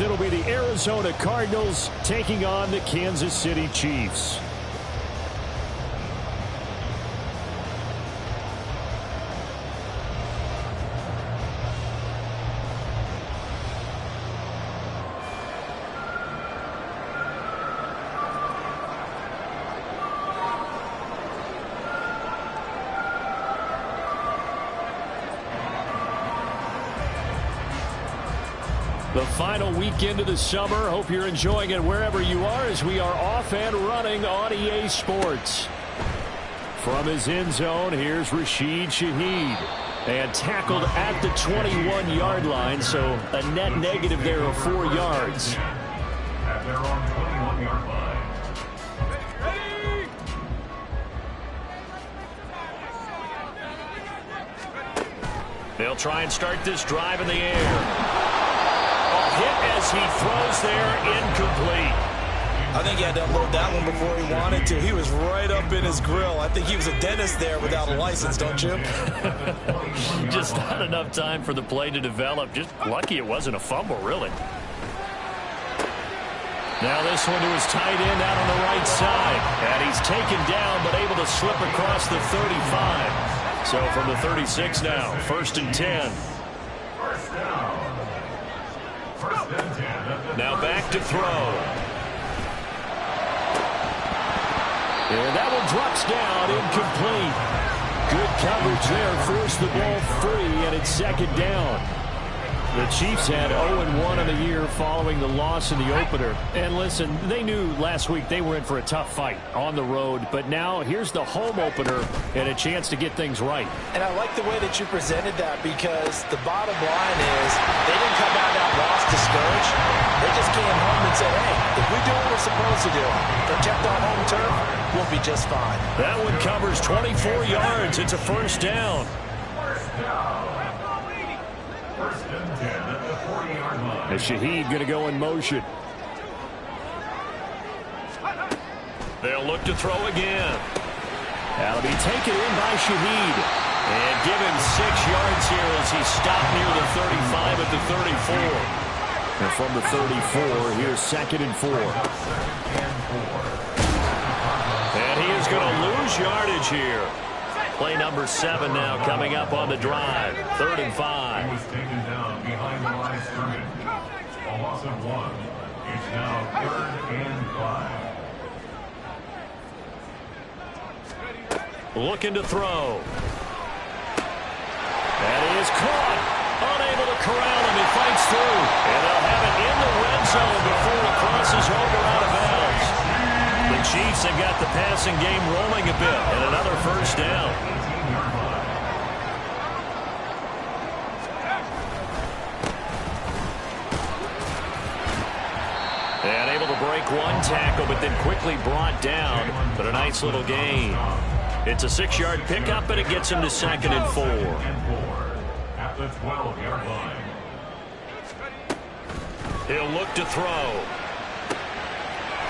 It'll be the Arizona Cardinals taking on the Kansas City Chiefs. The final weekend of the summer. Hope you're enjoying it wherever you are as we are off and running on EA Sports. From his end zone, here's Rashid Shaheed. And tackled at the 21-yard line, so a net negative there of 4 yards. At their own 21-yard line. They'll try and start this drive in the air. Hit as he throws there, incomplete. I think he had to unload that one before he wanted to. He was right up in his grill. I think he was a dentist there without a license, don't you? Just not enough time for the play to develop. Just lucky it wasn't a fumble, really. Now this one to his tight end out on the right side. And he's taken down but able to slip across the 35. So from the 36 now, 1st and 10. First down. Now back to throw. And that one drops down, incomplete. Good coverage there, forced the ball free, and it's 2nd down. The Chiefs had 0-1 in the year following the loss in the opener. And listen, they knew last week they were in for a tough fight on the road. But now here's the home opener and a chance to get things right. And I like the way that you presented that because the bottom line is they didn't come out that loss discouraged. They just came home and said, hey, if we do what we're supposed to do, protect our home turf, we'll be just fine. That one covers 24 yards. It's a 1st down. First down. 1st and 10 at the 40-yard line. And Shaheed going to go in motion. They'll look to throw again. That'll be taken in by Shaheed. And give him 6 yards here as he stopped near the 35 at the 34. And from the 34, here's 2nd and 4. And he is going to lose yardage here. Play number 7 now coming up on the drive. 3rd and 5. He was taken down behind the line of scrimmage. A loss of 1. It's now 3rd and 5. Looking to throw. That is caught. Unable to corral him. He fights through. And they'll have it in the red zone before he crosses over out of bounds. The Chiefs have got the passing game rolling a bit. And another 1st down. And able to break one tackle, but then quickly brought down. But a nice little gain. It's a 6-yard pickup, and it gets him to 2nd and 4. At the 12-yard line. He'll look to throw.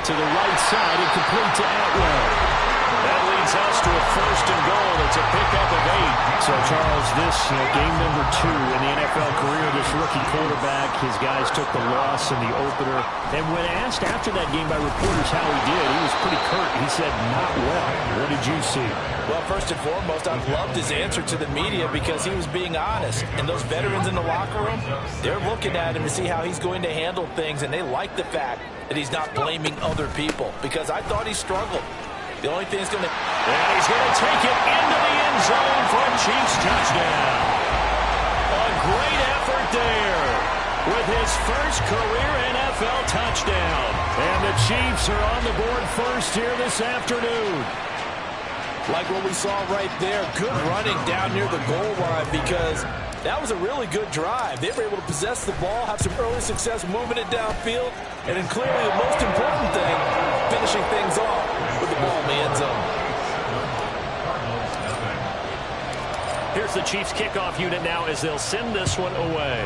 To the right side, and complete to Atwell. That leads us to a 1st and goal. It's a pickup of 8. So, Charles, this game number 2 in the NFL career, this rookie quarterback, his guys took the loss in the opener. And when asked after that game by reporters how he did, he was pretty curt. He said, not well. What did you see? Well, first and foremost, I loved his answer to the media because he was being honest. And those veterans in the locker room, they're looking at him to see how he's going to handle things, and they like the fact that he's not blaming other people because I thought he struggled. The only thing is going to... And he's going to take it into the end zone for a Chiefs touchdown. A great effort there with his first career NFL touchdown. And the Chiefs are on the board first here this afternoon. Like what we saw right there, good running down near the goal line because that was a really good drive. They were able to possess the ball, have some early success moving it downfield, and then clearly the most important thing, finishing things off with the ball in the end zone. Here's the Chiefs kickoff unit now as they'll send this one away.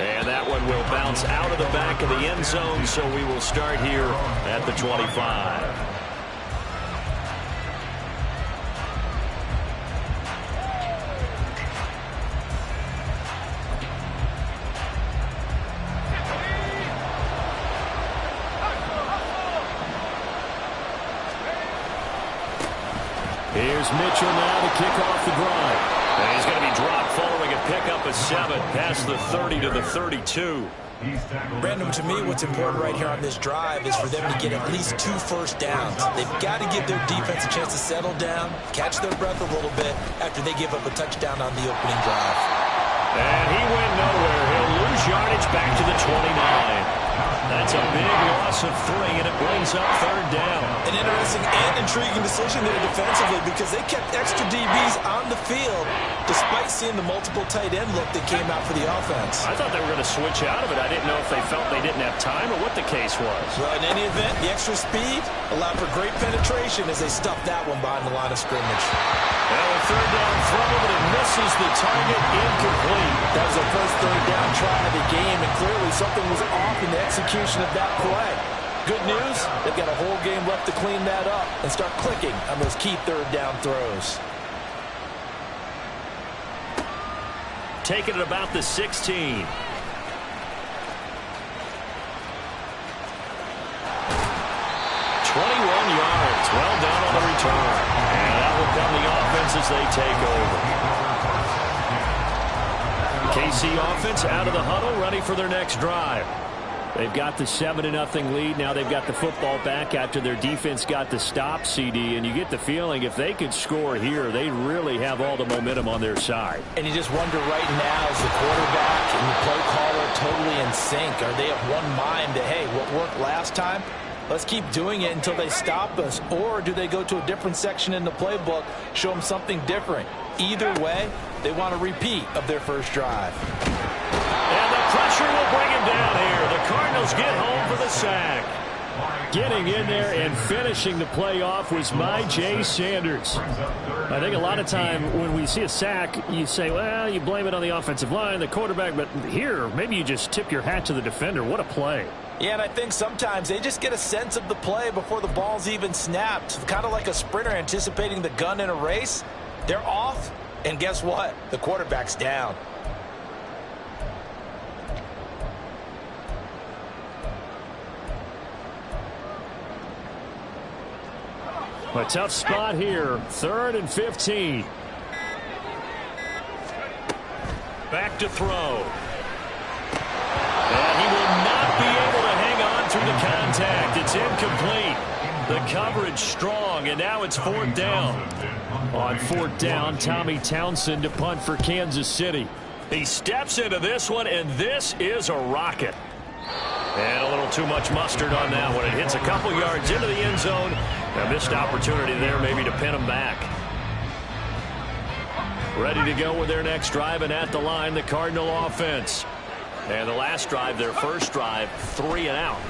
And that one will bounce out of the back of the end zone, so we will start here at the 25. Here's Mitchell now to kick off the drive. And he's going to be dropped following a pickup of 7 past the 30 to the 32. Brandon, to me, what's important right here on this drive is for them to get at least 2 first downs. They've got to give their defense a chance to settle down, catch their breath a little bit after they give up a touchdown on the opening drive. And he went nowhere. He'll lose yardage back to the 29. That's a big loss of 3, and it brings up 3rd down. An interesting and intriguing decision there defensively because they kept extra DBs on the field despite seeing the multiple tight end look that came out for the offense. I thought they were going to switch out of it. I didn't know if they felt they didn't have time or what the case was. Well, in any event, the extra speed allowed for great penetration as they stuffed that one behind the line of scrimmage. Well, a 3rd down throw, but it misses the target, incomplete. That was their first 3rd down try of the game, and clearly something was off in the execution of that play. Good news, they've got a whole game left to clean that up and start clicking on those key 3rd down throws. Taking it about the 16. 21 yards. Well done on the return. And that will come the offense as they take over. KC offense out of the huddle, ready for their next drive. They've got the 7-0 lead. Now they've got the football back after their defense got the stop, CD. And you get the feeling if they could score here, they really have all the momentum on their side. And you just wonder right now, is the quarterback and the play caller totally in sync? Are they of one mind that, hey, what worked last time? Let's keep doing it until they stop us. Or do they go to a different section in the playbook, show them something different? Either way, they want a repeat of their first drive. And the pressure will bring him down here. The Cardinals get home for the sack. Getting in there and finishing the play off was Jay Sanders. I think a lot of time when we see a sack, you say, well, you blame it on the offensive line, the quarterback, but here, maybe you just tip your hat to the defender. What a play. Yeah, and I think sometimes they just get a sense of the play before the ball's even snapped. Kind of like a sprinter anticipating the gun in a race. They're off, and guess what? The quarterback's down. A tough spot here. 3rd and 15. Back to throw. And he will not be able to hang on through the contact. It's incomplete. The coverage strong, and now it's 4th down. On 4th down, Tommy Townsend to punt for Kansas City. He steps into this one, and this is a rocket. And a little too much mustard on that one. It hits a couple yards into the end zone. A missed opportunity there maybe to pin him back. Ready to go with their next drive, and at the line, the Cardinal offense. And the last drive, their first drive, 3 and out.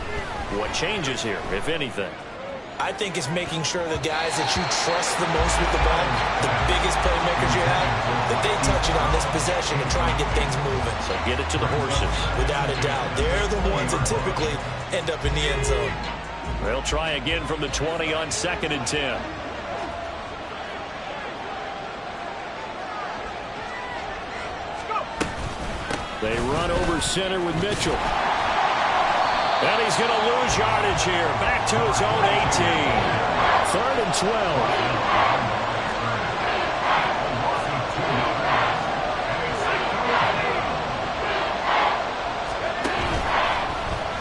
What changes here, if anything? I think it's making sure the guys that you trust the most with the ball, the biggest playmakers you have, that they touch it on this possession and try and get things moving. So get it to the horses. Without a doubt. They're the ones that typically end up in the end zone. They'll try again from the 20 on 2nd and 10. They run over center with Mitchell. And he's going to lose yardage here. Back to his own 18. 3rd and 12.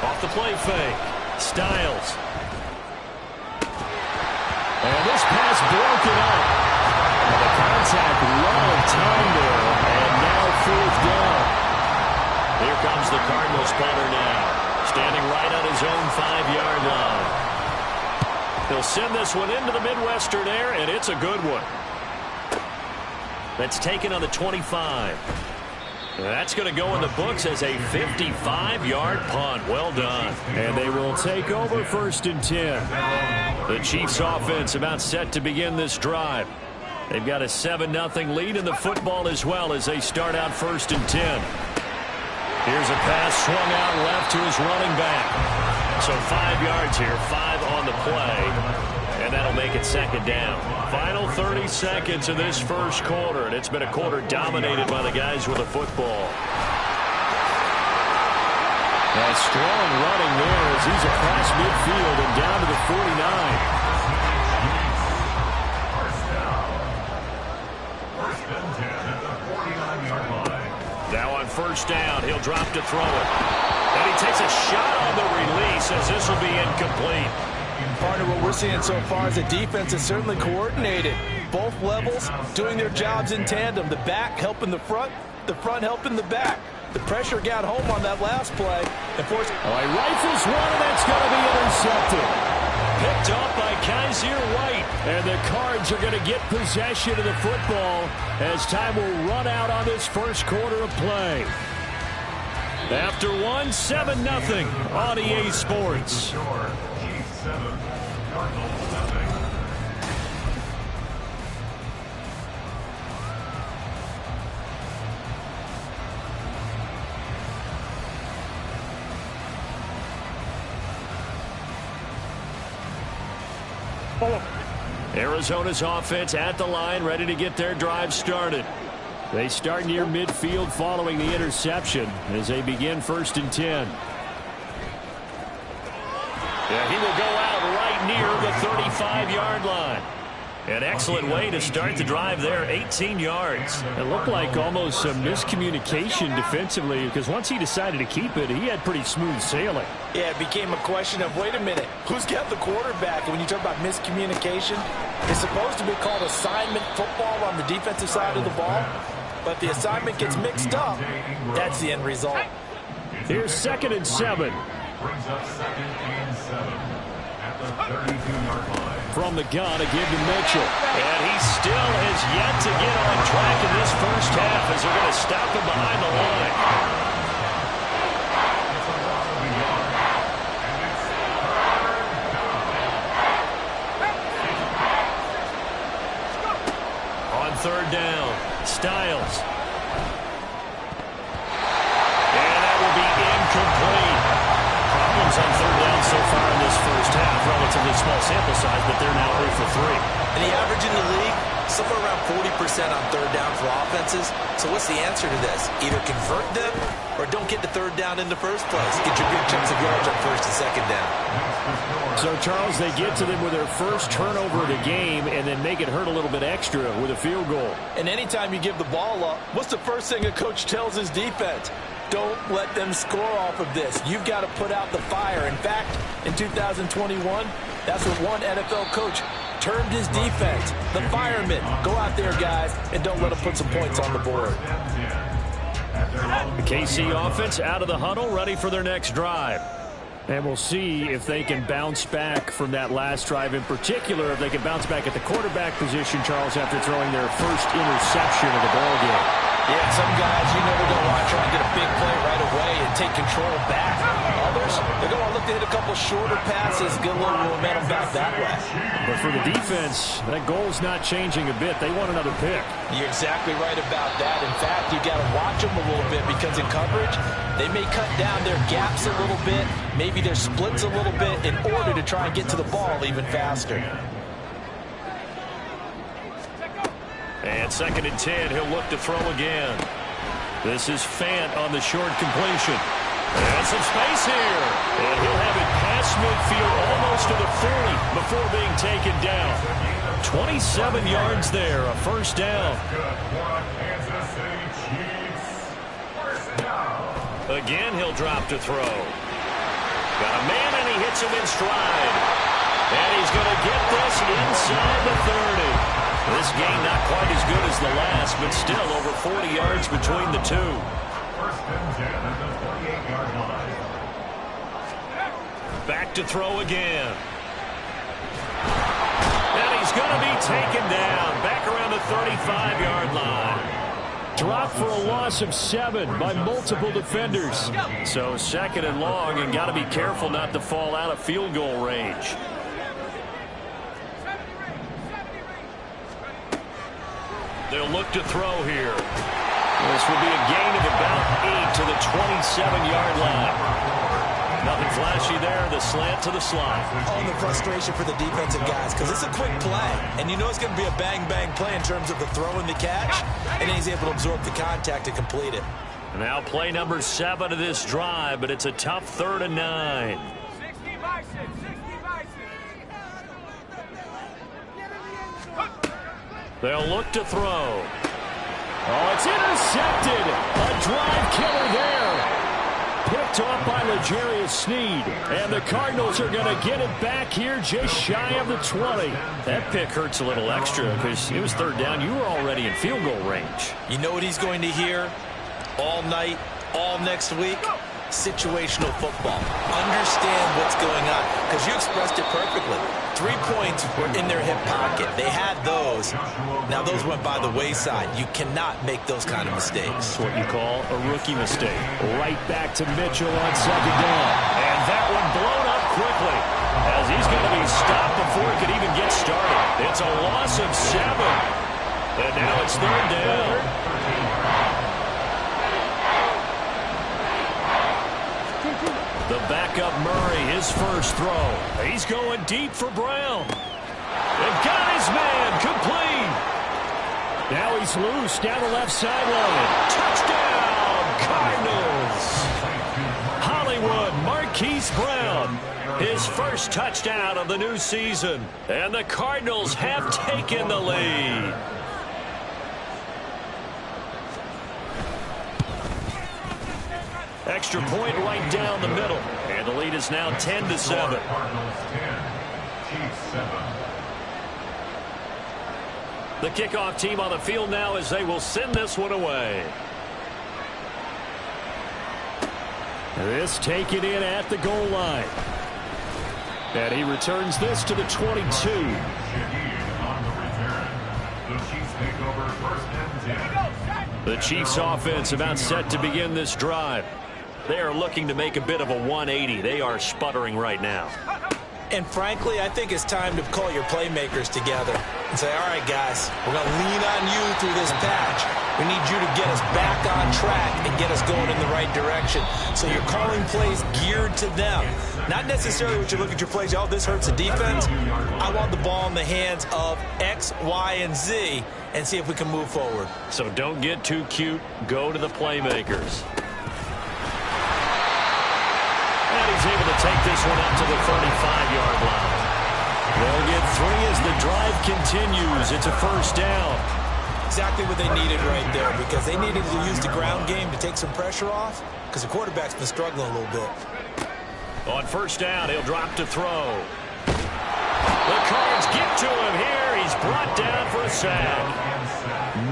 Off the play fake. Styles. And this pass broken up. And the contact, long time there. And now 4th down. Here comes the Cardinals punter now. Standing right on his own 5-yard line. He'll send this one into the Midwestern air, and it's a good one. That's taken on the 25. And that's going to go in the books as a 55-yard punt. Well done. And they will take over 1st and 10. The Chiefs offense about set to begin this drive. They've got a 7-0 lead in the football as well as they start out 1st and 10. Here's a pass swung out left to his running back. So 5 yards here, 5 on the play. And that'll make it 2nd down. Final 30 seconds of this first quarter, and it's been a quarter dominated by the guys with the football. A strong running there as he's across midfield and down to the 49. on first down. He'll drop to throw it. And he takes a shot on the release as this will be incomplete. Partner, what we're seeing so far is the defense is certainly coordinated. Both levels doing their jobs in tandem. The back helping the front helping the back. The pressure got home on that last play. And forced. Oh, he rifles one, and that's going to be intercepted. Picked off by Kaiser White. And the Cards are going to get possession of the football as time will run out on this first quarter of play. After one, 7-0 on EA Sports. Arizona's offense at the line, ready to get their drive started. They start near midfield following the interception as they begin 1st and 10. Yeah, he will go out right near the 35-yard line. An excellent way to start the drive there, 18 yards. It looked like almost some miscommunication defensively because once he decided to keep it, he had pretty smooth sailing. Yeah, it became a question of, wait a minute, who's got the quarterback? And when you talk about miscommunication, it's supposed to be called assignment football on the defensive side of the ball. But the assignment gets mixed up. That's the end result. Here's 2nd and 7. Brings up 2nd and 7 at the 32-yard line. From the gun, a give to Mitchell. And he still has yet to get on track in this first half as they're going to stop him behind the line. On 3rd down, Styles. And that will be incomplete. Problems on 3rd down so far in this first half. Relatively small sample size, but they're now 0 for 3. And the average in the league, somewhere around 40% on 3rd down for offenses. So what's the answer to this? Either convert them or don't get the 3rd down in the first place. Get your big chunks of yards on 1st and 2nd down. So, Charles, they get to them with their first turnover of the game and then make it hurt a little bit extra with a field goal. And anytime you give the ball up, what's the first thing a coach tells his defense? Don't let them score off of this. You've got to put out the fire. In fact, in 2021, that's what one NFL coach termed his defense. The firemen. Go out there, guys, and don't let them put some points on the board. The KC offense out of the huddle, ready for their next drive. And we'll see if they can bounce back from that last drive in particular, if they can bounce back at the quarterback position, Charles, after throwing their first interception of the ballgame. Yeah, some guys, you know, they're going to want to try and get a big play right away and take control back. Others, they're going to look to hit a couple shorter passes, get a little momentum back that way. But for the defense, that goal's not changing a bit. They want another pick. You're exactly right about that. In fact, you got to watch them a little bit because in coverage, they may cut down their gaps a little bit, maybe their splits a little bit in order to try and get to the ball even faster. And 2nd and 10, he'll look to throw again. This is Fant on the short completion. And some space here. And he'll have it past midfield almost to the 40 before being taken down. 27 yards there, a first down. Again, he'll drop to throw. Got a man, and he hits him in stride. And he's going to get this inside the 30. This game not quite as good as the last, but still over 40 yards between the two. 1st and 10 at the 48-yard line. Back to throw again. And he's going to be taken down back around the 35-yard line. Dropped for a loss of 7 by multiple defenders. So 2nd and long, and got to be careful not to fall out of field goal range. They'll look to throw here. This will be a gain of about 8 to the 27-yard line. Nothing flashy there. The slant to the slot. Oh, the frustration for the defensive guys because it's a quick play. And you know it's going to be a bang-bang play in terms of the throw and the catch. And then he's able to absorb the contact to complete it. Now play number 7 of this drive, but it's a tough 3rd and 9. They'll look to throw. Oh, it's intercepted. A drive killer there. Picked off by L'Jarius Sneed. And the Cardinals are going to get it back here just shy of the 20. That pick hurts a little extra because it was third down. You were already in field goal range. You know what he's going to hear all night, all next week? Situational football. Understand what's going on, because you expressed it perfectly. 3 points were in their hip pocket. They had those. Now those went by the wayside. You cannot make those kind of mistakes. That's what you call a rookie mistake. Right back to Mitchell on second down. And that one blown up quickly, as he's going to be stopped before he could even get started. It's a loss of 7. And now it's third down. The backup Murray, his first throw. He's going deep for Brown. They've got his man complete. Now he's loose down the left sideline. Touchdown, Cardinals. Hollywood Marquise Brown, his first touchdown of the new season. And the Cardinals have taken the lead. Extra point right down the middle. And the lead is now 10-7. The kickoff team on the field now as they will send this one away. This taken in at the goal line. And he returns this to the 22. The Chiefs offense about set to begin this drive. They are looking to make a bit of a 180. They are sputtering right now. And frankly, I think it's time to call your playmakers together and say, all right, guys, we're going to lean on you through this patch. We need you to get us back on track and get us going in the right direction. So you're calling plays geared to them. Not necessarily what you look at your plays, oh, this hurts the defense. I want the ball in the hands of X, Y, and Z and see if we can move forward. So don't get too cute. Go to the playmakers. And he's able to take this one up to the 35-yard line. They'll get 3 as the drive continues. It's a first down. Exactly what they needed right there, because they needed to use the ground game to take some pressure off, because the quarterback's been struggling a little bit. On first down, he'll drop to throw. The Cards get to him here. He's brought down for a sack.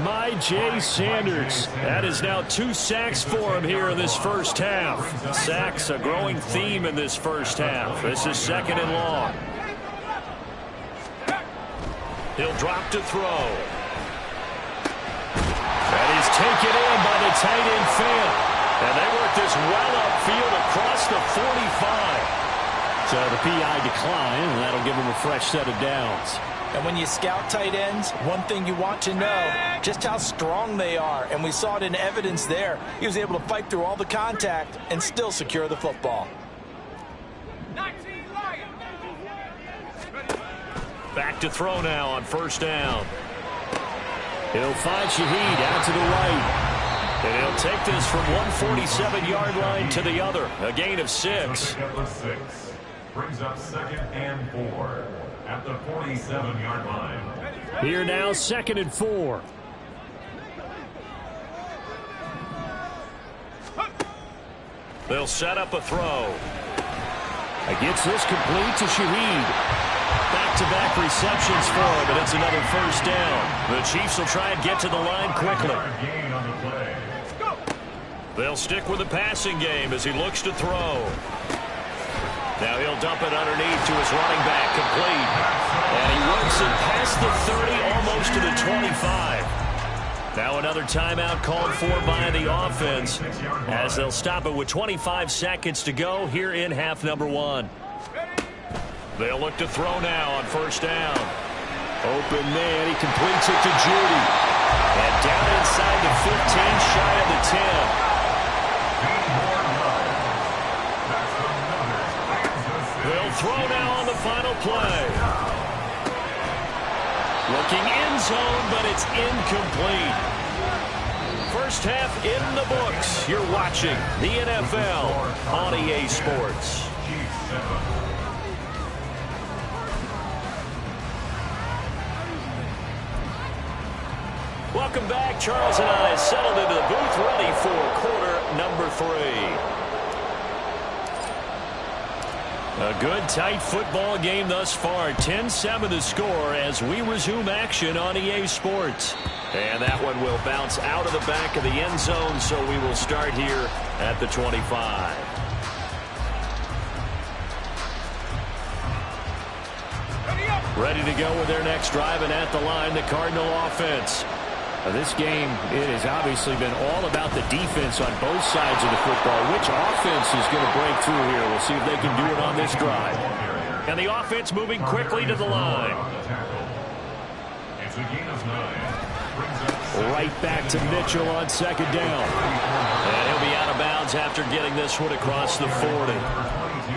My J. Sanders. That is now 2 sacks for him here in this first half. Sacks, a growing theme in this first half. This is second and long. He'll drop to throw. That is taken in by the tight end Fant. And they work this well upfield across the 45. So the PI decline, and that'll give him a fresh set of downs. And when you scout tight ends, one thing you want to know, just how strong they are. And we saw it in evidence there. He was able to fight through all the contact and still secure the football. Back to throw now on first down. He'll find Shaheed out to the right. And he'll take this from 147-yard line to the other. A gain of 6. Brings up second and 4 at the 47-yard line. Here now, second and 4. They'll set up a throw. Gets this complete to Shaheed. Back-to-back receptions for him, and it's another first down. The Chiefs will try and get to the line quickly. They'll stick with the passing game as he looks to throw. Now he'll dump it underneath to his running back, complete. And he runs it past the 30, almost to the 25. Now another timeout called for by the offense as they'll stop it with 25 seconds to go here in half number 1. They'll look to throw now on first down. Open man, he completes it to Judy. And down inside the 15, shy of the 10. They'll throw now on the final play. Looking end zone, but it's incomplete. First half in the books. You're watching the NFL on EA Sports. Welcome back. Charles and I settled into the booth, ready for quarter number 3. A good, tight football game thus far. 10-7 the score as we resume action on EA Sports. And that one will bounce out of the back of the end zone, so we will start here at the 25. Ready to go with their next drive, and at the line, the Cardinal offense. This game, it has obviously been all about the defense on both sides of the football. Which offense is going to break through here? We'll see if they can do it on this drive. And the offense moving quickly to the line. Right back to Mitchell on second down. And he'll be out of bounds after getting this one across the 40.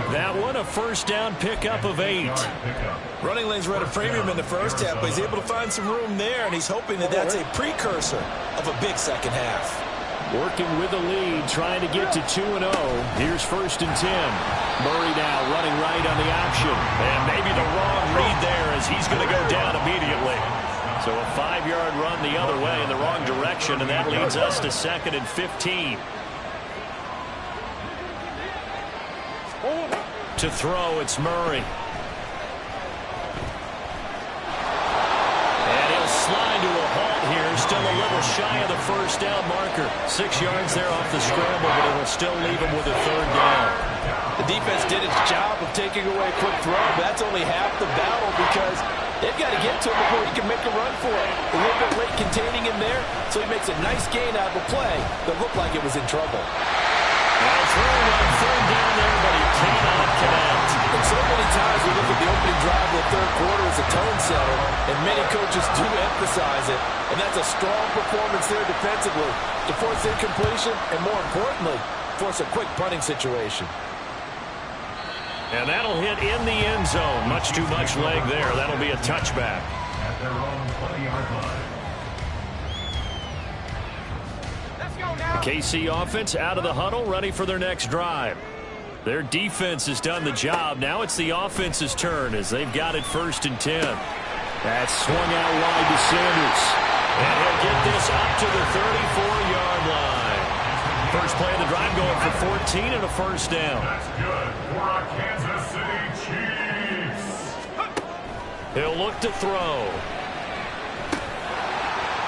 That one, a first down pickup of 8. Running lanes were at a premium in the first half, but he's able to find some room there, and he's hoping that that's a precursor of a big second half. Working with the lead, trying to get to 2-0. Here's first and 10. Murray now running right on the option. And maybe the wrong read there as he's going to go down immediately. So a 5-yard run the other way in the wrong direction, and that leads us to 2nd and 15. To throw, it's Murray. And he'll slide to a halt here. Still a little shy of the first down marker. 6 yards there off the scramble, but it'll still leave him with a third down. The defense did its job of taking away a quick throw, but that's only half the battle because they've got to get to him before he can make a run for it. A little bit late containing him there, so he makes a nice gain out of a play that looked like it was in trouble. Well, throwing on third down there, but he cannot connect. And so many times we look at the opening drive of the third quarter as a tone setter, and many coaches do emphasize it. And that's a strong performance there defensively to force incompletion and, more importantly, force a quick punting situation. And that'll hit in the end zone. Much too much leg there. That'll be a touchback. At their own 20-yard line. KC offense out of the huddle, ready for their next drive. Their defense has done the job. Now it's the offense's turn as they've got it first and 10. That's swung out wide to Sanders. And he'll get this up to the 34-yard line. First play of the drive going for 14 and a first down. That's good for our Kansas City Chiefs. He'll look to throw.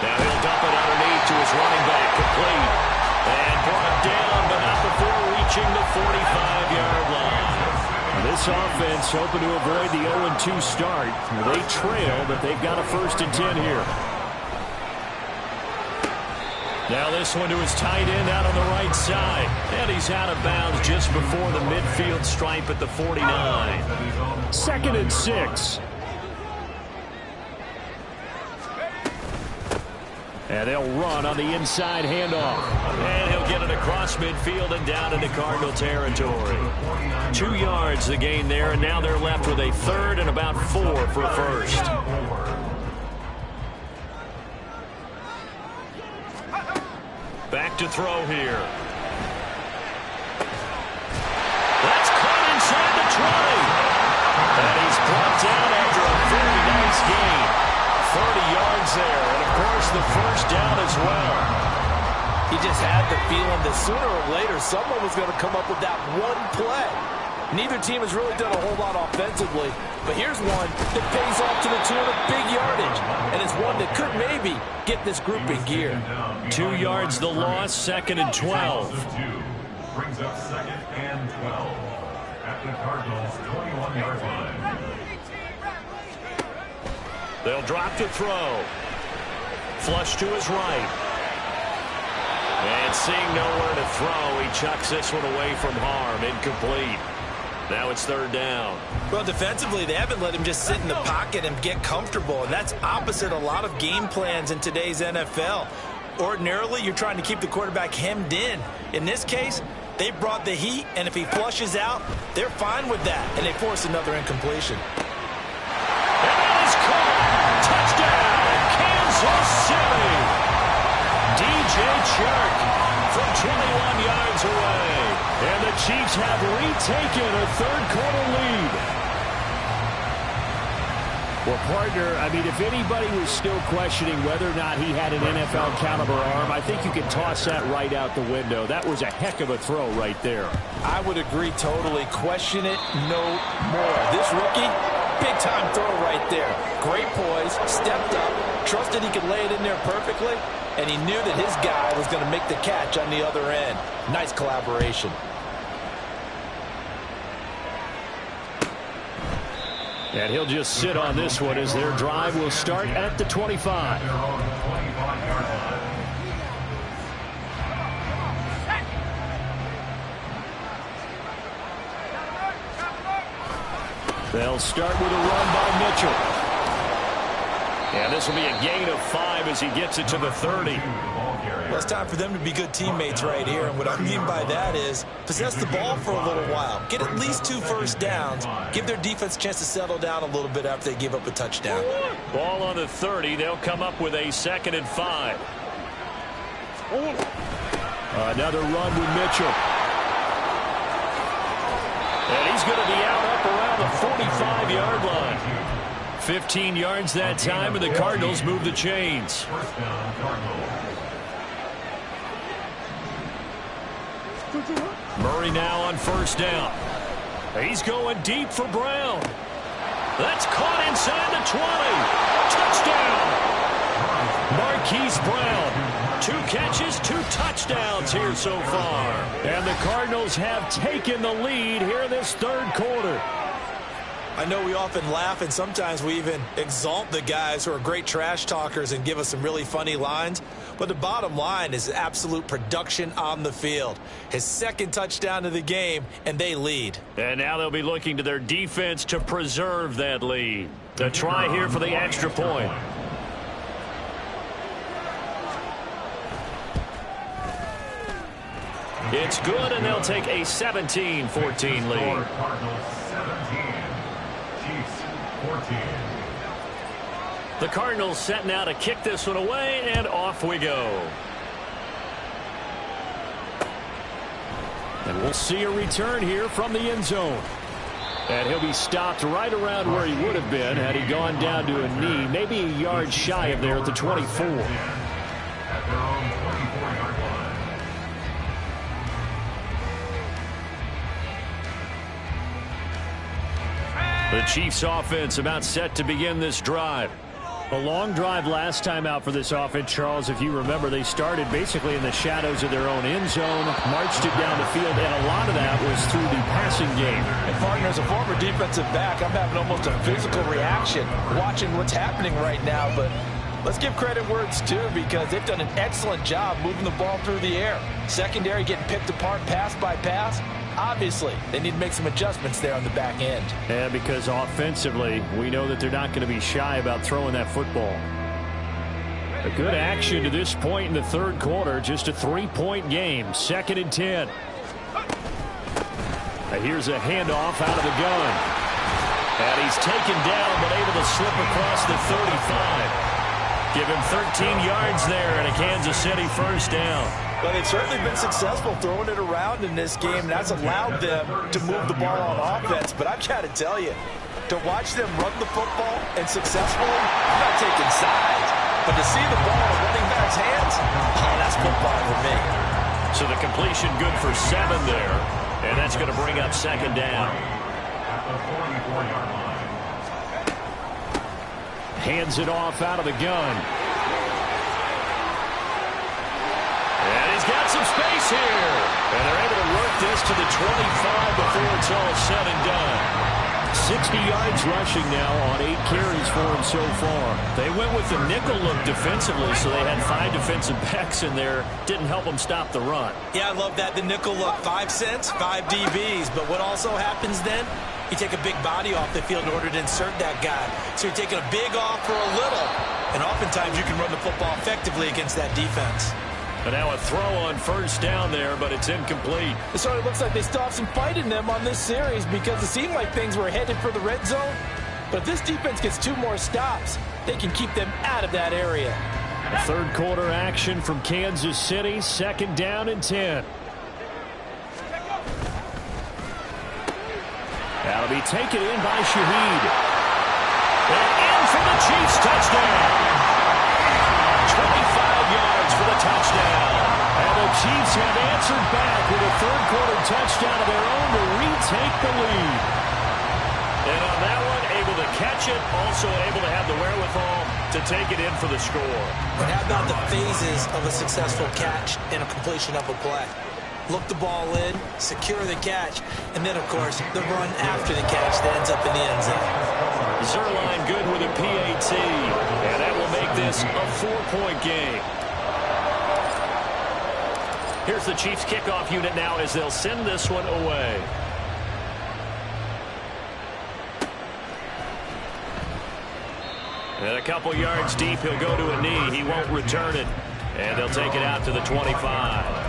Now he'll dump it underneath to his running back, complete. And brought down, but not before reaching the 45-yard line. This offense hoping to avoid the 0-2 start. They trail, but they've got a first and 10 here. Now this one to his tight end out on the right side. And he's out of bounds just before the midfield stripe at the 49. 2nd and 6. And they'll run on the inside handoff. And he'll get it across midfield and down into Cardinal territory. 2 yards the gain there, and now they're left with a third and about 4 for a first. Back to throw here. That's caught inside the 20. And he's brought down after a very nice gain. 30 yards there, and of course the first down as well. He just had the feeling that sooner or later someone was going to come up with that one play. Neither team has really done a whole lot offensively, but here's one that pays off to the tune of big yardage, and it's one that could maybe get this group in gear. 2 yards the loss, 2nd and 12. Brings up 2nd and 12 at the Cardinals' 21-yard line. They'll drop to throw. Flush to his right. And seeing nowhere to throw, he chucks this one away from harm. Incomplete. Now it's third down. Well, defensively, they haven't let him just sit in the pocket and get comfortable, and that's opposite a lot of game plans in today's NFL. Ordinarily, you're trying to keep the quarterback hemmed in. In this case, they brought the heat, and if he flushes out, they're fine with that, and they force another incompletion. And that is caught. Touchdown, Kansas City. DJ Chark from 21 yards away. And the Chiefs have retaken a third-quarter lead. Well, partner, I mean, if anybody was still questioning whether or not he had an NFL caliber arm, I think you can toss that right out the window. That was a heck of a throw right there. I would agree totally. Question it no more. This rookie, big-time throw right there. Great poise, stepped up, trusted he could lay it in there perfectly, and he knew that his guy was going to make the catch on the other end. Nice collaboration. And he'll just sit on this one as their drive will start at the 25. They'll start with a run by Mitchell. And this will be a gain of 5 as he gets it to the 30. Well, it's time for them to be good teammates right here. And what I mean by that is possess the ball for a little while. Get at least 2 first downs. Give their defense a chance to settle down a little bit after they give up a touchdown. Ball on the 30. They'll come up with a 2nd and 5. Another run with Mitchell. And he's going to be out up around the 45-yard line. 15 yards that time, and the Cardinals move the chains. Murray now on first down. He's going deep for Brown. That's caught inside the 20. Touchdown. Marquise Brown. 2 catches, 2 touchdowns here so far. And the Cardinals have taken the lead here in this third quarter. I know we often laugh and sometimes we even exalt the guys who are great trash talkers and give us some really funny lines. But the bottom line is absolute production on the field. His 2nd touchdown of the game, and they lead. And now they'll be looking to their defense to preserve that lead. The try here for the extra point. It's good, and they'll take a 17-14 lead. The Cardinals set now to kick this one away, and off we go. And we'll see a return here from the end zone. And he'll be stopped right around where he would have been had he gone down to a knee, maybe a yard shy of there at the 24. At their own 24-yard line. The Chiefs offense about set to begin this drive. A long drive last time out for this offense, Charles. If you remember, they started basically in the shadows of their own end zone, marched it down the field, and a lot of that was through the passing game. And partner, as a former defensive back, I'm having almost a physical reaction watching what's happening right now. But let's give credit where it's due because they've done an excellent job moving the ball through the air. Secondary getting picked apart pass by pass. Obviously, they need to make some adjustments there on the back end. Yeah, because offensively, we know that they're not going to be shy about throwing that football. A good action to this point in the third quarter. Just a 3-point game. 2nd and 10. Now here's a handoff out of the gun. And he's taken down but able to slip across the 35. Give him 13 yards there and a Kansas City first down. Well, they've certainly been successful throwing it around in this game, and that's allowed them to move the ball on offense. But I've got to tell you, to watch them run the football and successfully, I'm not taking sides. But to see the ball in a running back's hands, oh, that's football for me. So the completion good for 7 there, and that's going to bring up 2nd down. At the 44-yard line. Hands it off out of the gun. And he's got some space here. And they're able to work this to the 25 before it's all said and done. 60 yards rushing now on 8 carries for him so far. They went with the nickel look defensively, so they had 5 defensive backs in there. Didn't help them stop the run. Yeah, I love that. The nickel look, 5 cents, 5 DBs. But what also happens then, you take a big body off the field in order to insert that guy. So you're taking a big off for a little. And oftentimes you can run the football effectively against that defense. And now a throw on first down there, but it's incomplete. It sort of looks like they still have some fight in them on this series because it seemed like things were headed for the red zone. But if this defense gets 2 more stops, they can keep them out of that area. A third quarter action from Kansas City, 2nd down and 10. That'll be taken in by Shaheed. And Chiefs touchdown. 25 yards for the touchdown. And the Chiefs have answered back with a third-quarter touchdown of their own to retake the lead. And on that one, able to catch it, also able to have the wherewithal to take it in for the score. But how about the phases of a successful catch and a completion of a play? Look the ball in, secure the catch, and then, of course, the run after the catch that ends up in the end zone. Zerline good with a PAT, and that will make this a 4-point game. Here's the Chiefs kickoff unit now as they'll send this one away. And a couple yards deep, he'll go to a knee. He won't return it. And they'll take it out to the 25.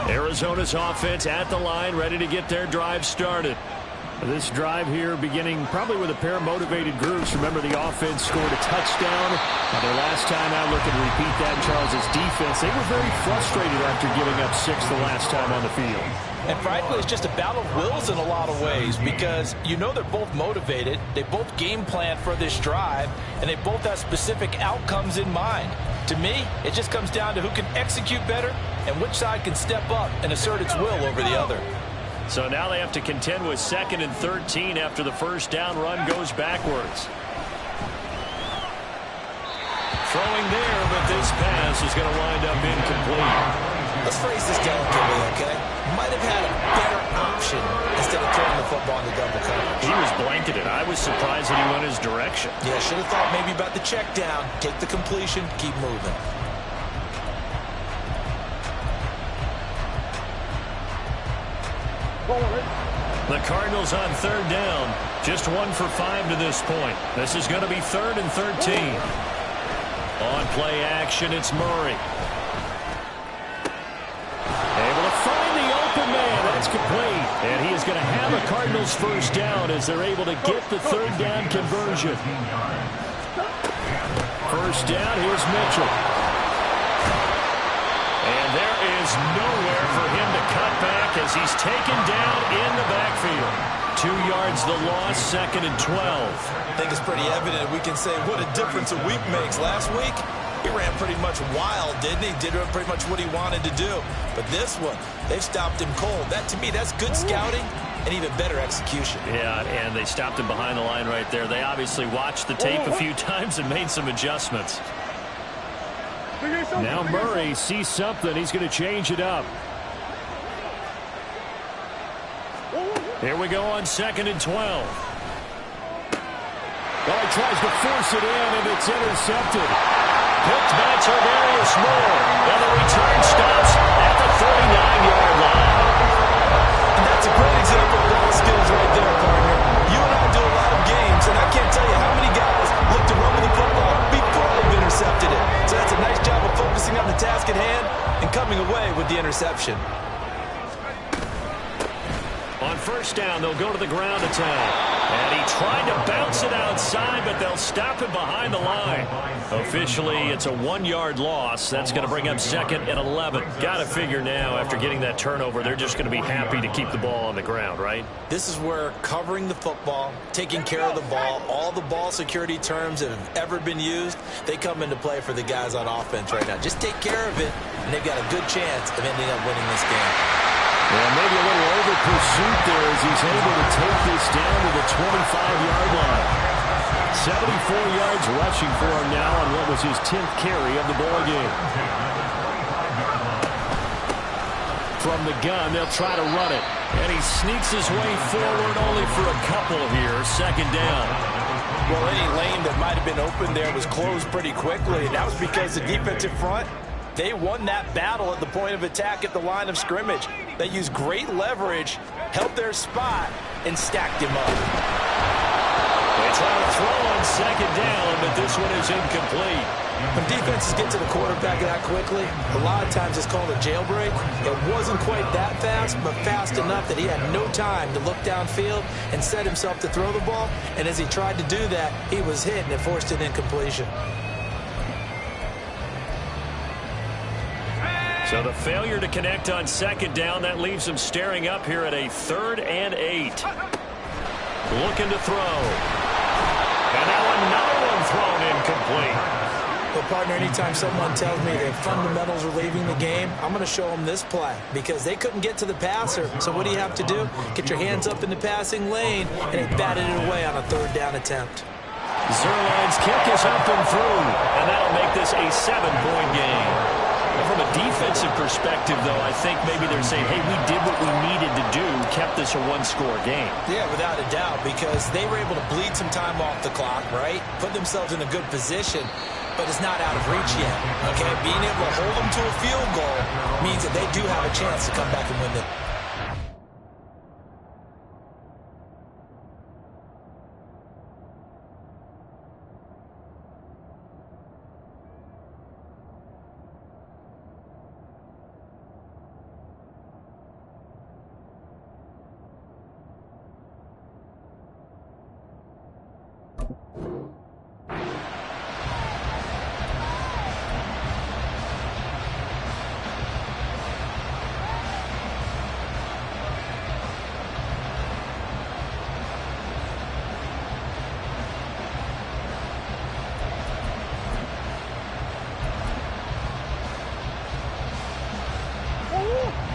Arizona's offense at the line, ready to get their drive started. This drive here beginning probably with a pair of motivated groups. Remember, the offense scored a touchdown. Now, their last time out, look and repeat that, Charles' defense. They were very frustrated after giving up 6 the last time on the field. And frankly, it's just a battle of wills in a lot of ways because you know they're both motivated. They both game plan for this drive, and they both have specific outcomes in mind. To me, it just comes down to who can execute better and which side can step up and assert its will over the other. So now they have to contend with 2nd and 13 after the first down run goes backwards. Throwing there, but this pass is going to wind up incomplete. Let's phrase this delicately, okay? Might have had a better option instead of throwing the football into double coverage. He was blanketed. I was surprised that he went his direction. Yeah, should have thought maybe about the check down, take the completion, keep moving. The Cardinals on 3rd down. Just 1 for 5 to this point. This is going to be 3rd and 13. On play action, it's Murray. Able to find the open man. That's complete. And he is going to have a Cardinals first down as they're able to get the 3rd down conversion. First down, here's Mitchell. And there is nowhere for him to cut back as he's taken down in the backfield. 2 yards the loss, 2nd and 12. I think it's pretty evident. We can say what a difference a week makes. Last week, he ran pretty much wild, didn't he? Did pretty much what he wanted to do. But this one, they've stopped him cold. That, to me, that's good scouting and even better execution. Yeah, and they stopped him behind the line right there. They obviously watched the tape a few times and made some adjustments. Now Murray sees something. He's going to change it up. Here we go on 2nd and 12. Well, he tries to force it in, and it's intercepted. Picked by Tavarius Moore. And the return stops at the 39-yard line. And that's a great example of ball skills right there, partner. You and I do a lot of games, and I can't tell you how many guys look to run with the football before they've intercepted it. So that's a nice job of focusing on the task at hand and coming away with the interception. On first down, they'll go to the ground attack. And he tried to bounce it outside, but they'll stop him behind the line. Officially, it's a 1-yard loss. That's going to bring up 2nd and 11. Got to figure now, after getting that turnover, they're just going to be happy to keep the ball on the ground, right? This is where covering the football, taking care of the ball, all the ball security terms that have ever been used, they come into play for the guys on offense right now. Just take care of it, and they've got a good chance of ending up winning this game. Well, maybe a little over pursuit there as he's able to take this down to the 25-yard line. 74 yards rushing for him now on what was his 10th carry of the ball game. From the gun, they'll try to run it. And he sneaks his way forward only for a couple here. 2nd down. Well, any lane that might have been open there was closed pretty quickly, and that was because the defensive front, they won that battle at the point of attack at the line of scrimmage. They used great leverage, held their spot, and stacked him up. They try to throw on 2nd down, but this one is incomplete. When defenses get to the quarterback that quickly, a lot of times it's called a jailbreak. It wasn't quite that fast, but fast enough that he had no time to look downfield and set himself to throw the ball. And as he tried to do that, he was hit, and it forced an incompletion. So the failure to connect on second down, that leaves them staring up here at a 3rd and 8. Looking to throw. And now another one thrown incomplete. Well, partner, anytime someone tells me that fundamentals are leaving the game, I'm going to show them this play because they couldn't get to the passer. So what do you have to do? Get your hands up in the passing lane, and they batted it away on a 3rd down attempt. Zuerlein's kick is up and through, and that'll make this a 7-point game. From a defensive perspective, though, I think maybe they're saying, hey, we did what we needed to do, kept this a 1-score game. Yeah, without a doubt, because they were able to bleed some time off the clock, right? Put themselves in a good position, but it's not out of reach yet, okay? Being able to hold them to a field goal means that they do have a chance to come back and win it.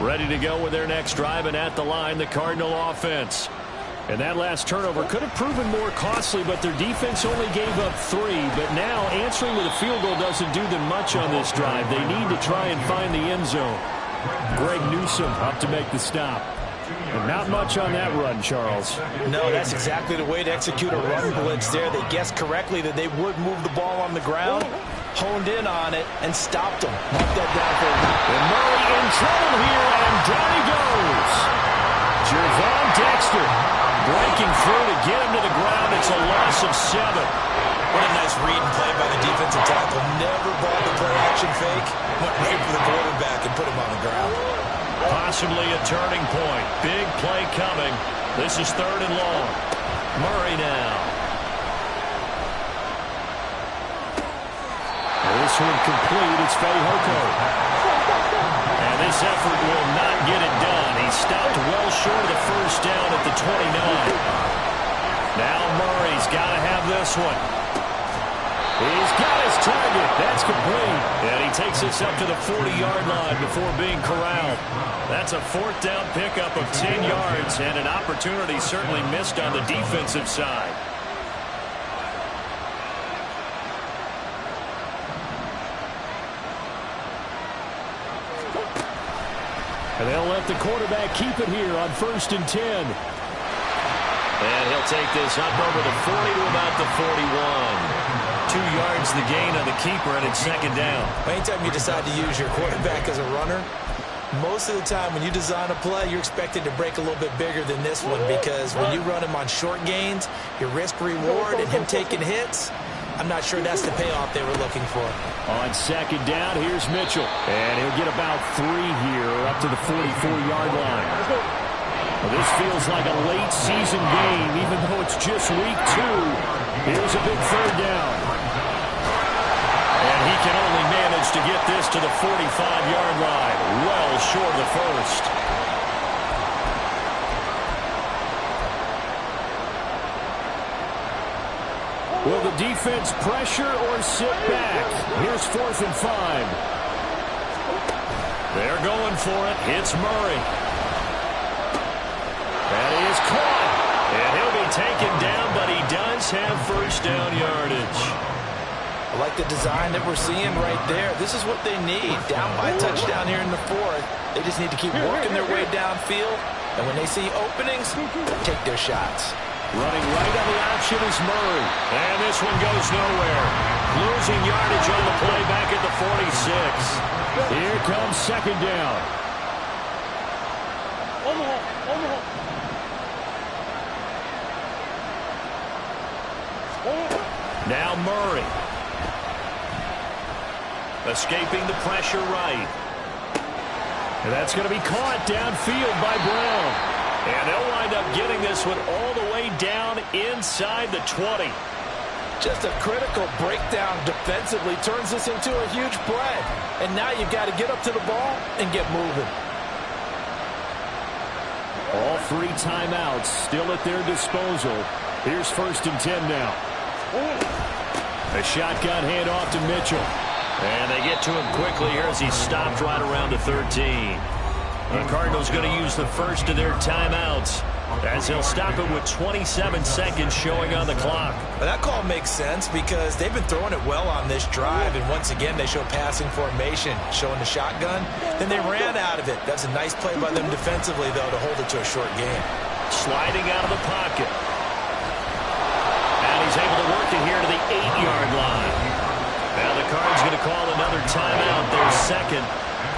Ready to go with their next drive, and at the line, the Cardinal offense. And that last turnover could have proven more costly, but their defense only gave up 3. But now answering with a field goal doesn't do them much on this drive. They need to try and find the end zone. Greg Newsome up to make the stop. And not much on that run, Charles. No, that's exactly the way to execute a run blitz there. They guessed correctly that they would move the ball on the ground, honed in on it, and stopped them. Knocked that down for a week. And Murray in trouble here, and down he goes. Jervon Dexter breaking through to get him to the ground. It's a loss of 7. What a nice read and play by the defensive tackle. Never brought the play-action fake. Went right for the quarterback and put him on the ground. Possibly a turning point. Big play coming. This is 3rd and long. Murray now. This one complete. It's Fehoko. And this effort will not get it done. He stopped well short of the first down at the 29. Now Murray's got to have this one. He's got his target. That's complete. And he takes this up to the 40-yard line before being corralled. That's a 4th down pickup of 10 yards and an opportunity certainly missed on the defensive side. And they'll let the quarterback keep it here on 1st and 10. And he'll take this up over the 40 to about the 41. 2 yards the gain on the keeper, and it's 2nd down. Anytime you decide to use your quarterback as a runner, most of the time when you design a play, you're expected to break a little bit bigger than this one because when you run him on short gains, your risk-reward and him taking hits, I'm not sure that's the payoff they were looking for. On 2nd down, here's Mitchell. And he'll get about 3 here up to the 44-yard line. Well, this feels like a late-season game, even though it's just week 2. Here's a big 3rd down. And he can only manage to get this to the 45-yard line, well short of the first. Will the defense pressure or sit back? Here's 4th and 5. They're going for it. It's Murray. And he is caught. And he'll be taken down, but he does have 1st down yardage. I like the design that we're seeing right there. This is what they need. Down by a touchdown here in the 4th. They just need to keep working their way downfield. And when they see openings, take their shots. Running right on the option is Murray. And this one goes nowhere. Losing yardage on the play back at the 46. Here comes 2nd down. Now Murray. Escaping the pressure right. And that's going to be caught downfield by Brown. And they'll wind up getting this one all the way down inside the 20. Just a critical breakdown defensively turns this into a huge play. And now you've got to get up to the ball and get moving. All 3 timeouts still at their disposal. Here's 1st and 10 now. A shotgun handoff to Mitchell. And they get to him quickly here as he's stopped right around the 13. The Cardinals going to use the first of their timeouts as they'll stop it with 27 seconds showing on the clock. Well, that call makes sense because they've been throwing it well on this drive, and once again they show passing formation, showing the shotgun. Then they ran out of it. That's a nice play by them defensively, though, to hold it to a short game. Sliding out of the pocket. And he's able to work it here to the 8-yard line. Now the Cards going to call another timeout, their second.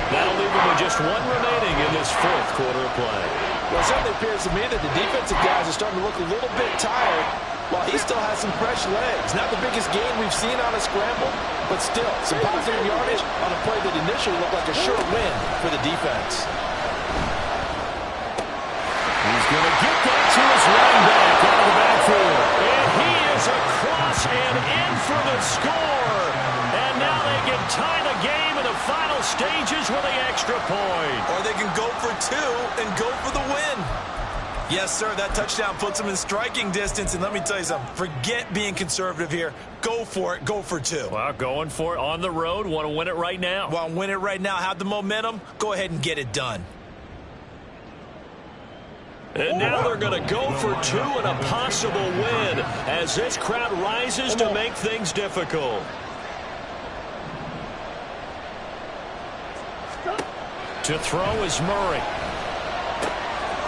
That'll leave them with just 1 remaining in this 4th quarter of play. Well, it certainly appears to me that the defensive guys are starting to look a little bit tired while he still has some fresh legs. Not the biggest gain we've seen on a scramble, but still some positive yardage on a play that initially looked like a sure win for the defense. He's going to get that to his running back out of the backfield. And he is across and in for the score. And now they can tie the game in the final stages with the extra point. Or they can go for 2 and go for the win. Yes, sir, that touchdown puts them in striking distance. And let me tell you something, forget being conservative here. Go for it. Go for 2. Well, going for it on the road. Want to win it right now. Want to win it right now. Have the momentum. Go ahead and get it done. And now they're going to go for 2 and a possible win as this crowd rises to make things difficult. To throw is Murray.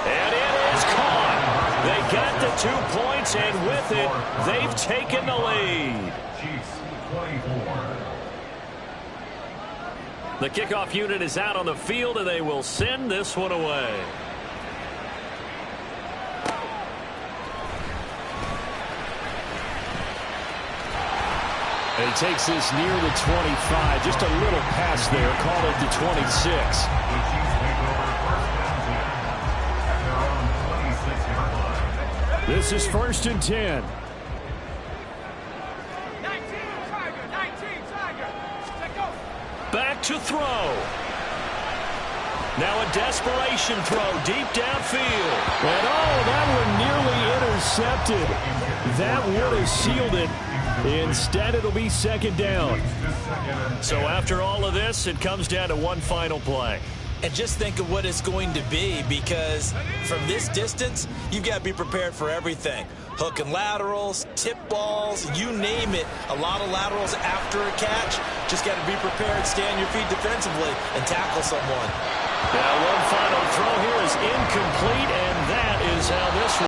And it is caught. They got the 2 points, and with it, they've taken the lead. Chiefs 24. The kickoff unit is out on the field, and they will send this one away. And he takes this near the 25. Just a little pass there. Called it the 26. The Chiefs make over 1st and 10 at their own 26-yard line. This is 1st and 10. 19 Tiger. Let go. Back to throw. Now a desperation throw deep downfield. And that one nearly intercepted. That would have sealed it. Instead, it'll be 2nd down. So after all of this, it comes down to one final play. And just think of what it's going to be, because from this distance, you've got to be prepared for everything. Hook and laterals, tip balls, you name it. A lot of laterals after a catch. Just got to be prepared, stay on your feet defensively, and tackle someone. Now one final throw here is incomplete, and that is how this